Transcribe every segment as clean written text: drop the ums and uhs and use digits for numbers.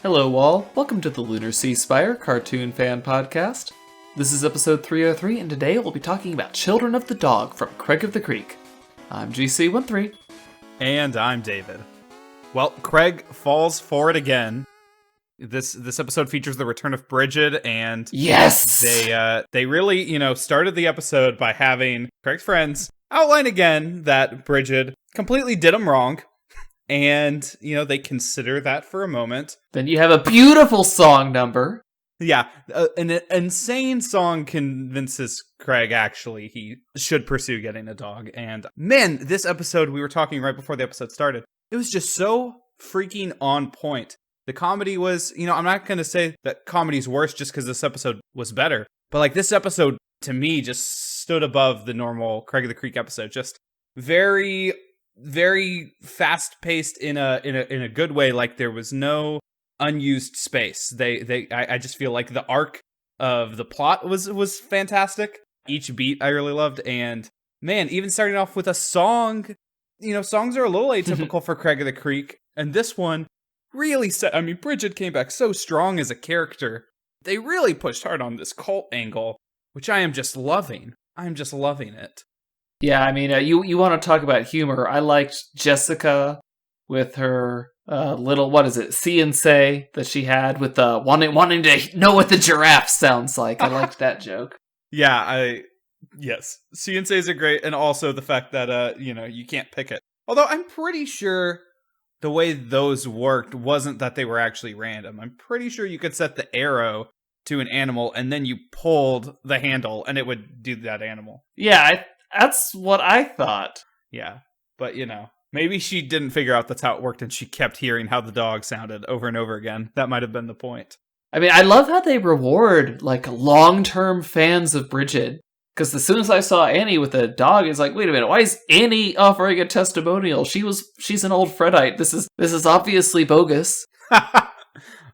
Hello all, welcome to the Lunar Sea Spire Cartoon Fan Podcast. This is episode 303, and today we'll be talking about Children of the Dog from Craig of the Creek. I'm GC13. And I'm David. Well, Craig falls for it again. This episode features the return of Brigid, and yes, they really, started the episode by having Craig's friends outline again that Brigid completely did him wrong. And, they consider that for a moment. Then you have a beautiful song number. Yeah, an insane song convinces Craig, actually, he should pursue getting a dog. And, man, this episode, we were talking right before the episode started, it was just so freaking on point. The comedy was, I'm not going to say that comedy's worse just because this episode was better. But, this episode, to me, just stood above the normal Craig of the Creek episode. Just very fast-paced in a good way. There was no unused space. I just feel like the arc of the plot was fantastic. Each beat I really loved, and man, even starting off with a song. Songs are a little atypical for Craig of the Creek, and this one really set. I mean, Bridget came back so strong as a character. They really pushed hard on this cult angle, which I am just loving. I'm just loving it. Yeah, I mean, you want to talk about humor. I liked Jessica with her little, see and say that she had with the wanting to know what the giraffe sounds like. I liked that joke. Yeah, yes. See and says are great, and also the fact that, you can't pick it. Although I'm pretty sure the way those worked wasn't that they were actually random. I'm pretty sure you could set the arrow to an animal, and then you pulled the handle, and it would do that animal. Yeah, that's what I thought. Yeah, but maybe she didn't figure out that's how it worked and she kept hearing how the dog sounded over and over again. That might have been the point. I mean, I love how they reward, long-term fans of Brigid. Because as soon as I saw Annie with a dog, it's like, wait a minute, why is Annie offering a testimonial? She's an old Fredite. This is obviously bogus.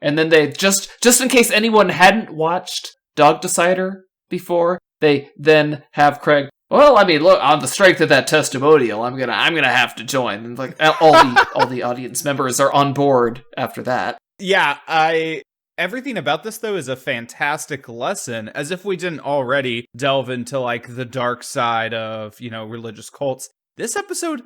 And then they, just in case anyone hadn't watched Dog Decider before, they then have Craig, well, I mean, look, on the strength of that testimonial, I'm gonna have to join. And all the audience members are on board after that. Yeah, everything about this though is a fantastic lesson, as if we didn't already delve into the dark side of, religious cults. This episode,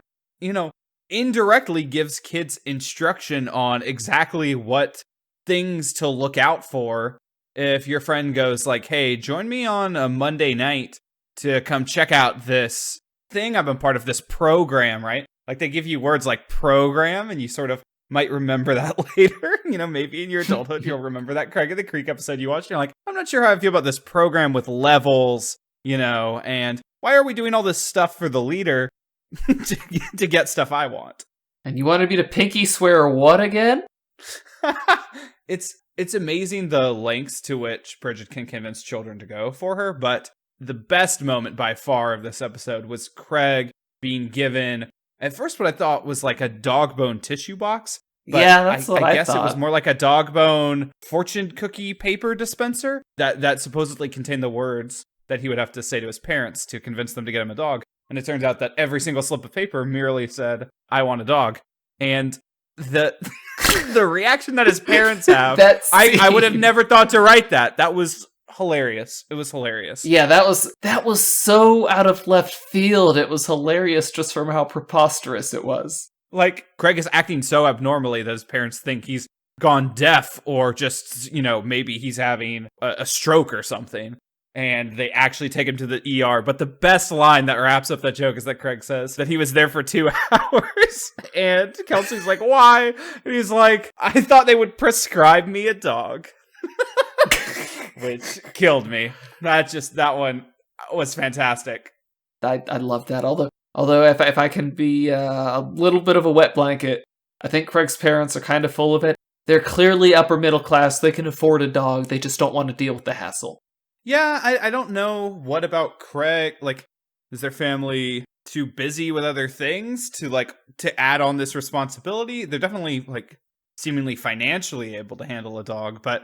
indirectly gives kids instruction on exactly what things to look out for if your friend goes hey, join me on a Monday night to come check out this thing. I've been part of this program, right? They give you words like program, and you sort of might remember that later. Maybe in your adulthood, you'll remember that Craig of the Creek episode you watched. You're like, I'm not sure how I feel about this program with levels, and why are we doing all this stuff for the leader to get stuff I want? And you wanted me to pinky swear what again? It's amazing the lengths to which Bridget can convince children to go for her, but the best moment by far of this episode was Craig being given, at first what I thought was a dog bone tissue box. But yeah, that's what I guess thought. It was more like a dog bone fortune cookie paper dispenser that supposedly contained the words that he would have to say to his parents to convince them to get him a dog. And it turns out that every single slip of paper merely said, I want a dog. And the reaction that his parents have, I would have never thought to write that. That was hilarious. It was hilarious. Yeah, that was so out of left field. It was hilarious just from how preposterous it was. Craig is acting so abnormally that his parents think he's gone deaf, or just, maybe he's having a stroke or something. And they actually take him to the ER. But the best line that wraps up that joke is that Craig says that he was there for 2 hours. And Kelsey's like, why? And he's like, I thought they would prescribe me a dog. Which killed me. That one was fantastic. I love that. Although if I can be a little bit of a wet blanket, I think Craig's parents are kind of full of it. They're clearly upper middle class. They can afford a dog. They just don't want to deal with the hassle. Yeah, I don't know what about Craig. Is their family too busy with other things to add on this responsibility? They're definitely seemingly financially able to handle a dog, but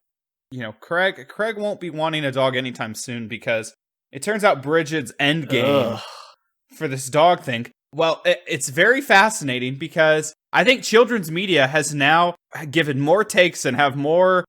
Craig won't be wanting a dog anytime soon, because it turns out Bridget's endgame for this dog thing, well, it's very fascinating, because I think children's media has now given more takes and have more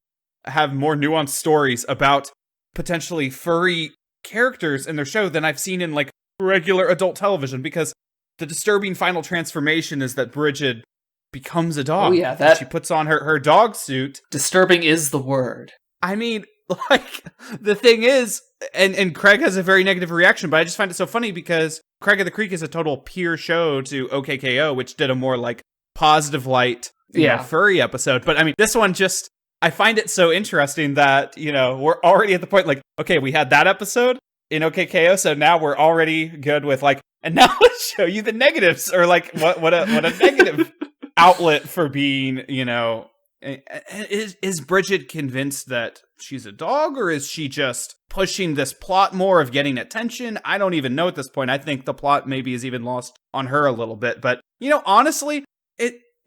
nuanced stories about potentially furry characters in their show than I've seen in like regular adult television, because the disturbing final transformation is that Brigid becomes a dog. Oh yeah, she puts on her dog suit. Disturbing is the word. I mean, like, the thing is, and Craig has a very negative reaction, but I just find it so funny because Craig of the Creek is a total peer show to OKKO, which did a more like positive light, you know, furry episode. But I mean, this one just, I find it so interesting that, you know, we're already at the point like, okay, we had that episode in OKKO, so now we're already good with like, and now let's show you the negatives, or like what a negative outlet for being, you know. Is Brigid convinced that she's a dog, or is she just pushing this plot more of getting attention? I don't even know at this point. I think the plot maybe is even lost on her a little bit. But, you know, honestly,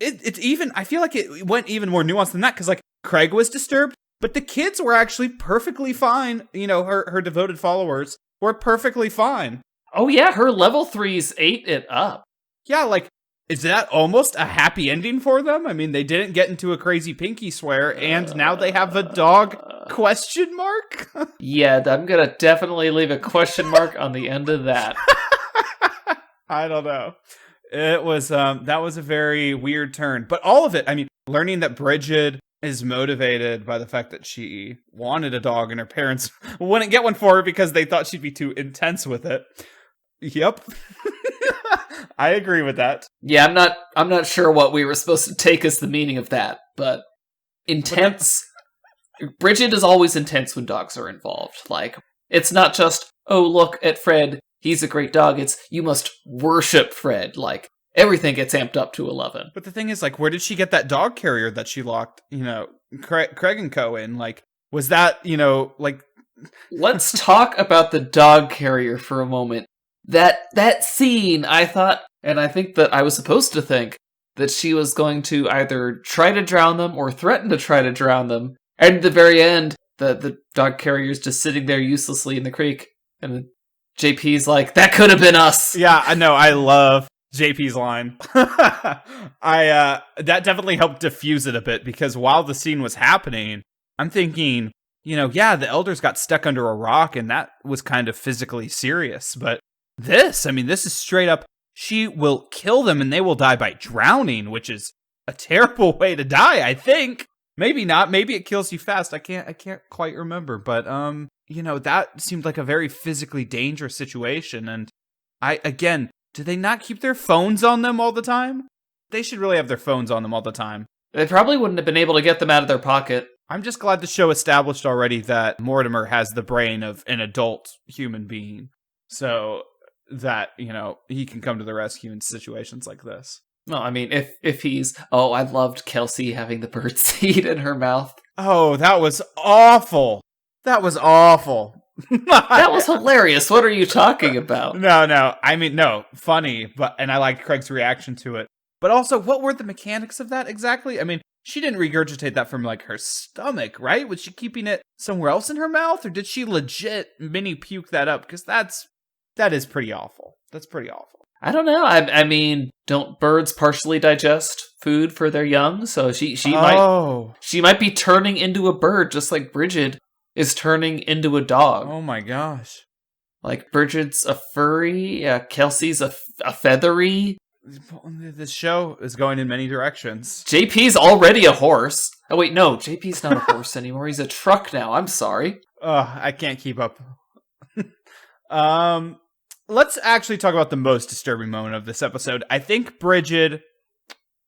it's even, I feel like it went even more nuanced than that, because like Craig was disturbed, but the kids were actually perfectly fine. You know, her devoted followers were perfectly fine. Oh yeah, her level 3s ate it up. Yeah, like, is that almost a happy ending for them? I mean, they didn't get into a crazy pinky swear, and now they have a dog question mark? Yeah, I'm gonna definitely leave a question mark on the end of that. I don't know. It was, that was a very weird turn. But all of it, I mean, learning that Brigid is motivated by the fact that she wanted a dog and her parents wouldn't get one for her because they thought she'd be too intense with it. Yep. I agree with that. Yeah, I'm not sure what we were supposed to take as the meaning of that, but intense. Brigid is always intense when dogs are involved. Like, it's not just, oh, look at Fred, he's a great dog. It's, you must worship Fred. Like, everything gets amped up to 11. But the thing is, like, where did she get that dog carrier that she locked, you know, Craig and Co. in? Like, was that, you know, like... Let's talk about the dog carrier for a moment. That scene, I thought, and I think that I was supposed to think, that she was going to either try to drown them or threaten to try to drown them. And at the very end, the dog carrier's just sitting there uselessly in the creek. And JP's like, that could have been us. Yeah, I know. I love JP's line. That definitely helped diffuse it a bit, because while the scene was happening, I'm thinking, you know, yeah, the elders got stuck under a rock and that was kind of physically serious. But this is straight up, she will kill them and they will die by drowning, which is a terrible way to die, I think. Maybe not. Maybe it kills you fast. I can't quite remember. But, you know, that seemed like a very physically dangerous situation. And do they not keep their phones on them all the time? They should really have their phones on them all the time. They probably wouldn't have been able to get them out of their pocket. I'm just glad the show established already that Mortimer has the brain of an adult human being. So that, you know, he can come to the rescue in situations like this. No, I mean, if he's... Oh, I loved Kelsey having the bird seed in her mouth. Oh, that was awful. That was awful. That was hilarious. What are you talking about? No. I mean, no, funny, and I liked Craig's reaction to it. But also, what were the mechanics of that exactly? I mean, she didn't regurgitate that from, like, her stomach, right? Was she keeping it somewhere else in her mouth? Or did she legit mini puke that up? Because that is pretty awful. That's pretty awful. I don't know. I mean, don't birds partially digest food for their young? So she might be turning into a bird, just like Brigid is turning into a dog. Oh my gosh. Like, Brigid's a furry, Kelsey's a feathery. This show is going in many directions. JP's already a horse. Oh wait, no, JP's not a horse anymore. He's a truck now. I'm sorry. I can't keep up. Let's actually talk about the most disturbing moment of this episode. I think Brigid.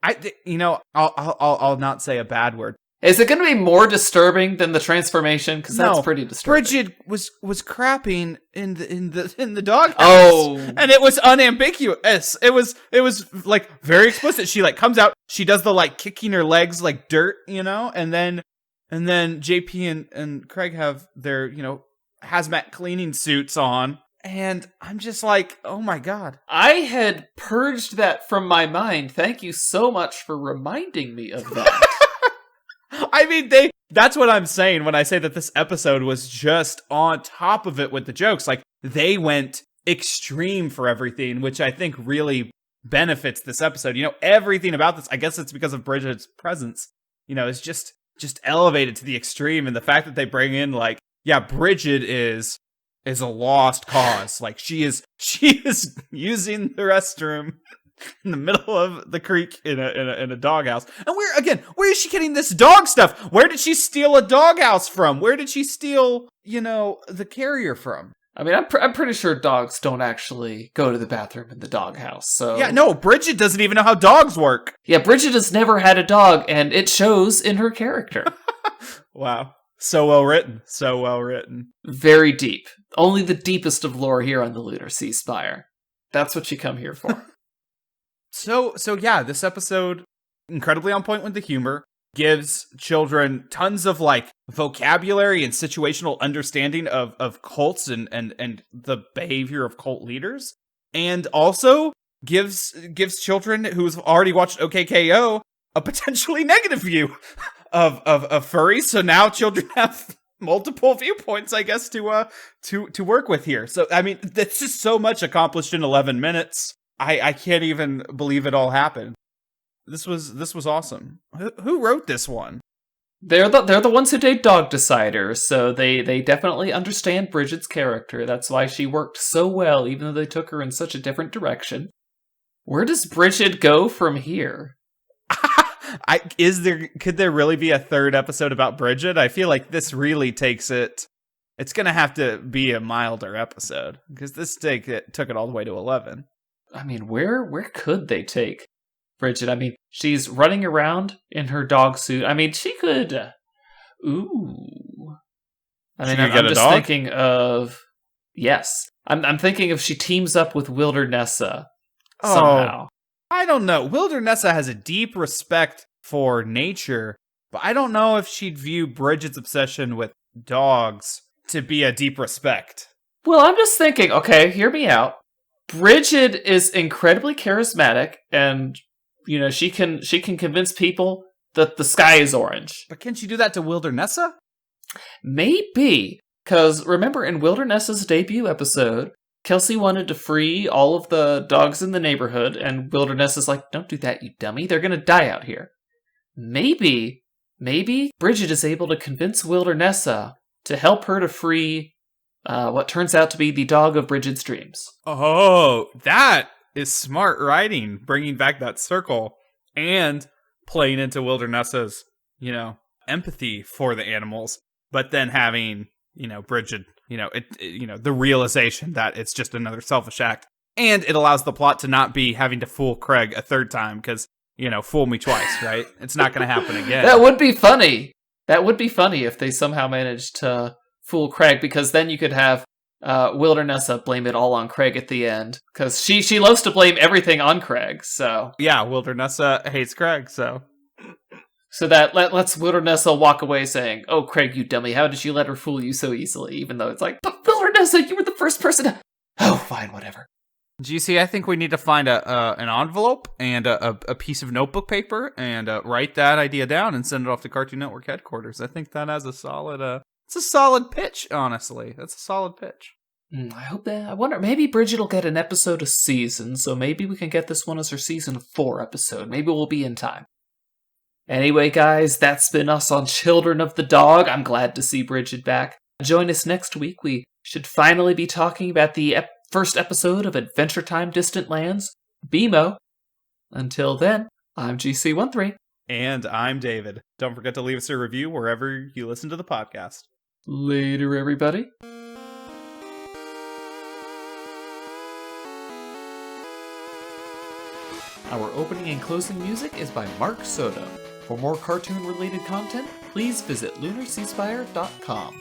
I'll not say a bad word. Is it going to be more disturbing than the transformation? Because that's pretty disturbing. Brigid was crapping in the doghouse. Oh, and it was unambiguous. It was like very explicit. She like comes out. She does the like kicking her legs like dirt, you know, and then JP and Craig have their, you know, hazmat cleaning suits on. And I'm just like, oh my God. I had purged that from my mind. Thank you so much for reminding me of that. I mean, that's what I'm saying when I say that this episode was just on top of it with the jokes. Like, they went extreme for everything, which I think really benefits this episode. Everything about this, I guess it's because of Bridget's presence, is just elevated to the extreme. And the fact that they bring in, like, yeah, Brigid is a lost cause. Like, she is using the restroom in the middle of the creek in a doghouse. And where is she getting this dog stuff? Where did she steal a doghouse from? Where did she steal, the carrier from? I mean, I'm pretty sure dogs don't actually go to the bathroom in the doghouse, so... Yeah, no, Bridget doesn't even know how dogs work. Yeah, Bridget has never had a dog, and it shows in her character. Wow. So well written. So well written. Very deep. Only the deepest of lore here on the Lunar Sea Spire. That's what you come here for. So yeah, this episode, incredibly on point with the humor, gives children tons of, like, vocabulary and situational understanding of cults and the behavior of cult leaders, and also gives children who've already watched OKKO a potentially negative view of furries. So now children have multiple viewpoints, I guess, to work with here. So I mean, that's just so much accomplished in 11 minutes. I can't even believe it all happened. This was awesome. Who wrote this one? They're the ones who date Dog Deciders, so they definitely understand Bridget's character. That's why she worked so well, even though they took her in such a different direction. Where does Bridget go from here? Could there really be a third episode about Bridget? I feel like this really takes it. It's gonna have to be a milder episode, because this took it all the way to 11. I mean, where could they take Bridget? I mean, she's running around in her dog suit. I mean, she could... Ooh. I mean, I'm just thinking of... Yes. I'm thinking if she teams up with Wildernessa somehow. I don't know. Wildernessa has a deep respect for nature, but I don't know if she'd view Bridget's obsession with dogs to be a deep respect. Well, I'm just thinking, okay, hear me out. Brigid is incredibly charismatic, and she can convince people that the sky is orange. But can she do that to Wildernessa? Maybe, because remember in Wildernessa's debut episode, Kelsey wanted to free all of the dogs in the neighborhood, and Wildernessa's like, "Don't do that, you dummy. They're gonna die out here." Maybe Brigid is able to convince Wildernessa to help her to free what turns out to be the dog of Brigid's dreams. Oh, that is smart writing, bringing back that circle and playing into Wildernessa's, empathy for the animals, but then having, Bridget, the realization that it's just another selfish act. And it allows the plot to not be having to fool Craig a third time, because, fool me twice, right? It's not going to happen again. That would be funny. That would be funny if they somehow managed to fool Craig, because then you could have Wildernessa blame it all on Craig at the end, because she loves to blame everything on Craig. So yeah, Wildernessa hates Craig. So that lets Wildernessa walk away saying, "Oh, Craig, you dummy! How did you let her fool you so easily?" Even though it's like, "But Wildernessa, you were the first person to..." Oh, fine, whatever. GC, I think we need to find an envelope and a piece of notebook paper and write that idea down and send it off to Cartoon Network headquarters. I think that has a solid. It's a solid pitch, honestly. That's a solid pitch. I hope that... I wonder, maybe Bridget will get an episode a season, so maybe we can get this one as her season 4 episode. Maybe we'll be in time. Anyway, guys, that's been us on Children of the Dog. I'm glad to see Bridget back. Join us next week. We should finally be talking about the first episode of Adventure Time Distant Lands, BMO. Until then, I'm GC13. And I'm David. Don't forget to leave us a review wherever you listen to the podcast. Later, everybody. Our opening and closing music is by Mark Soto. For more cartoon-related content, please visit lunarseaspire.com.